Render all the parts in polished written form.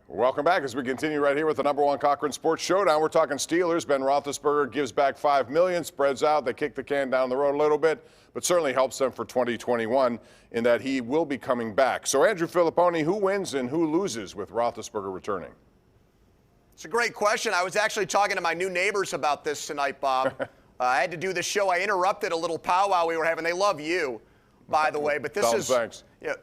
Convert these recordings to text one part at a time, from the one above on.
Welcome back as we continue right here with the #1 Cochran Sports Showdown. We're talking Steelers. Ben Roethlisberger gives back $5 million, spreads out. They kick the can down the road a little bit, but certainly helps them for 2021 in that he will be coming back. So, Andrew Fillipponi, who wins and who loses with Roethlisberger returning? It's a great question. I was actually talking to my new neighbors about this tonight, Bob. I had to do this show. I interrupted a little powwow we were having. They love you, by the way, but this is thanks. Yeah.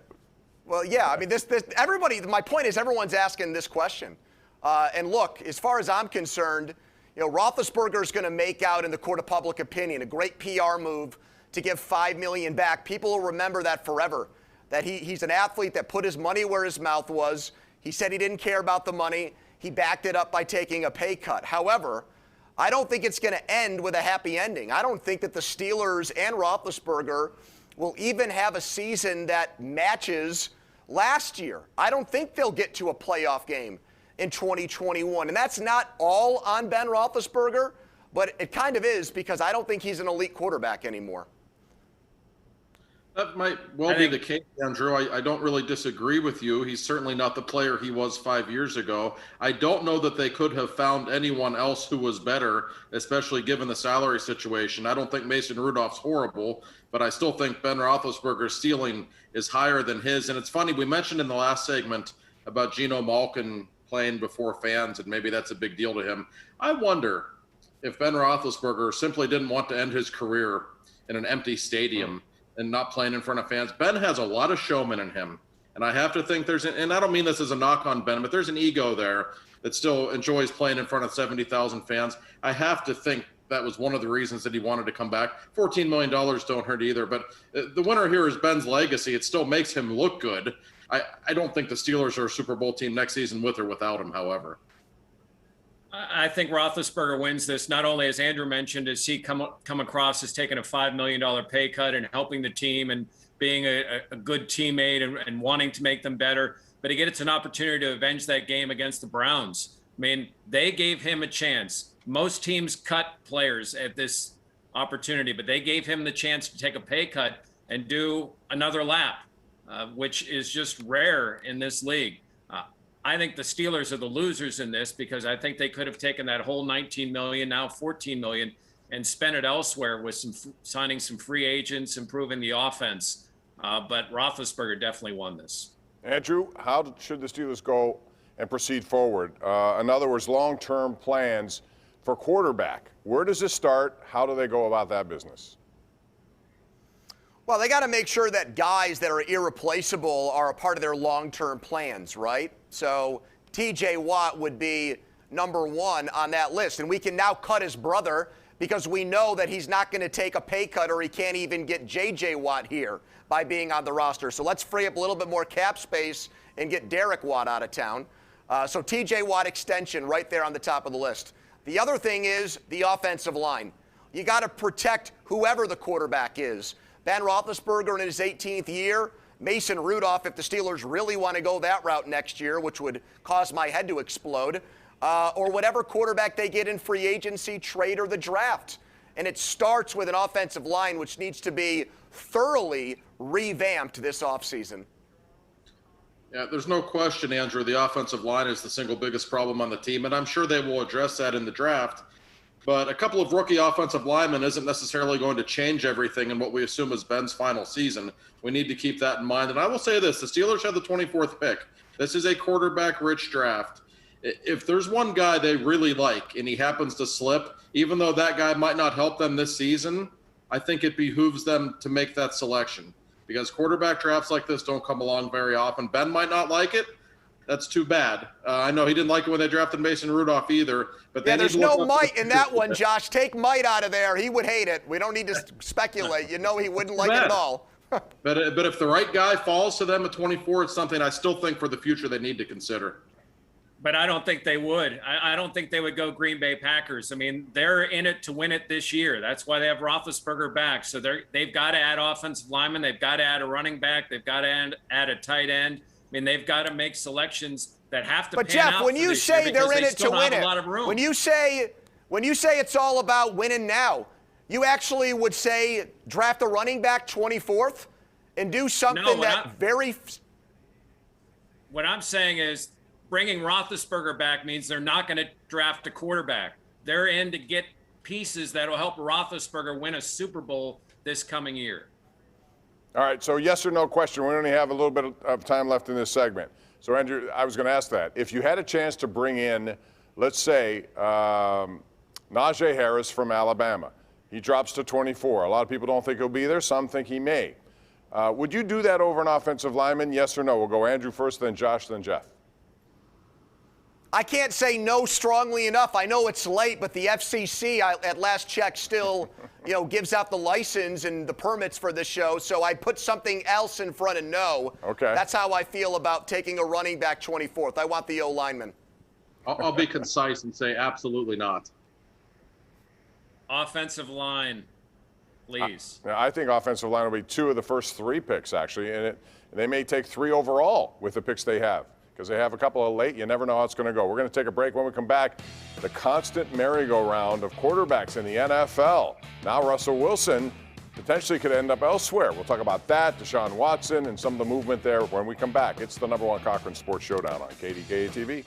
Well, yeah, I mean, everybody, my point is everyone's asking this question. And look, as far as I'm concerned, Roethlisberger's going to make out in the court of public opinion, a great PR move to give $5 million back. People will remember that forever, that he's an athlete that put his money where his mouth was. He said he didn't care about the money. He backed it up by taking a pay cut. However, I don't think it's going to end with a happy ending. I don't think that the Steelers and Roethlisberger will even have a season that matches last year. I don't think they'll get to a playoff game in 2021. And that's not all on Ben Roethlisberger, but it kind of is because I don't think he's an elite quarterback anymore. That might well be the case, Andrew. I don't really disagree with you. He's certainly not the player he was 5 years ago. I don't know that they could have found anyone else who was better, especially given the salary situation. I don't think Mason Rudolph's horrible, but I still think Ben Roethlisberger's ceiling is higher than his. And it's funny, we mentioned in the last segment about Geno Malkin playing before fans, and maybe that's a big deal to him. I wonder if Ben Roethlisberger simply didn't want to end his career in an empty stadium and not playing in front of fans. Ben has a lot of showman in him. And I have to think and I don't mean this as a knock on Ben, but there's an ego there that still enjoys playing in front of 70,000 fans. I have to think that was one of the reasons that he wanted to come back. $14 million don't hurt either. But the winner here is Ben's legacy. It still makes him look good. I don't think the Steelers are a Super Bowl team next season with or without him, however. I think Roethlisberger wins this, not only, as Andrew mentioned, as he come across as taking a $5 million pay cut and helping the team and being a good teammate and wanting to make them better, but he gets an opportunity to avenge that game against the Browns. I mean, they gave him a chance. Most teams cut players at this opportunity, but they gave him the chance to take a pay cut and do another lap, which is just rare in this league. I think the Steelers are the losers in this because I think they could have taken that whole $19 million, now $14 million, and spent it elsewhere with signing some free agents, improving the offense. But Roethlisberger definitely won this. Andrew, how should the Steelers go and proceed forward? In other words, long-term plans for quarterback. Where does this start? How do they go about that business? Well, they got to make sure that guys that are irreplaceable are a part of their long-term plans, right? So T.J. Watt would be number one on that list. And we can now cut his brother because we know that he's not going to take a pay cut or he can't even get J.J. Watt here by being on the roster. So let's free up a little bit more cap space and get Derek Watt out of town. So T.J. Watt extension right there on the top of the list. The other thing is the offensive line. You got to protect whoever the quarterback is. Ben Roethlisberger in his 18th year, Mason Rudolph, if the Steelers really want to go that route next year, which would cause my head to explode, or whatever quarterback they get in free agency, trade, or the draft. And it starts with an offensive line, which needs to be thoroughly revamped this offseason. Yeah, there's no question, Andrew, the offensive line is the single biggest problem on the team, and I'm sure they will address that in the draft. But a couple of rookie offensive linemen isn't necessarily going to change everything in what we assume is Ben's final season. We need to keep that in mind. And I will say this, the Steelers have the 24th pick. This is a quarterback-rich draft. If there's one guy they really like and he happens to slip, even though that guy might not help them this season, I think it behooves them to make that selection. Because quarterback drafts like this don't come along very often. Ben might not like it. That's too bad. I know he didn't like it when they drafted Mason Rudolph either. But yeah, there's no might in that one, Josh. Take might out of there. He would hate it. We don't need to speculate. You know he wouldn't like it at all. But if the right guy falls to them at 24, it's something I still think for the future they need to consider. But I don't think they would. I don't think they would go Green Bay Packers. I mean, they're in it to win it this year. That's why they have Roethlisberger back. So they've got to add offensive linemen. They've got to add a running back. They've got to add a tight end. I mean, they've got to make selections that have to pan out. But Jeff, when you say they're in it to win it, when you say it's all about winning now, you actually would say draft a running back 24th and do something What I'm saying is bringing Roethlisberger back means they're not going to draft a quarterback. They're in to get pieces that will help Roethlisberger win a Super Bowl this coming year. All right, so yes or no question. We only have a little bit of time left in this segment. So, Andrew, I was going to ask that. If you had a chance to bring in, let's say, Najee Harris from Alabama, he drops to 24. A lot of people don't think he'll be there. Some think he may. Would you do that over an offensive lineman, yes or no? We'll go Andrew first, then Josh, then Jeff. I can't say no strongly enough. I know it's late, but the FCC, at last check, still, gives out the license and the permits for this show. So I put something else in front of no. Okay. That's how I feel about taking a running back 24th. I want the O lineman. I'll be concise and say absolutely not. Offensive line, please. I think offensive line will be 2 of the first 3 picks, actually, and they may take 3 overall with the picks they have, because they have a couple of late. You never know how it's going to go. We're going to take a break. When we come back, the constant merry-go-round of quarterbacks in the NFL. Now Russell Wilson potentially could end up elsewhere. We'll talk about that, Deshaun Watson, and some of the movement there when we come back. It's the #1 Cochran Sports Showdown on KDKA-TV.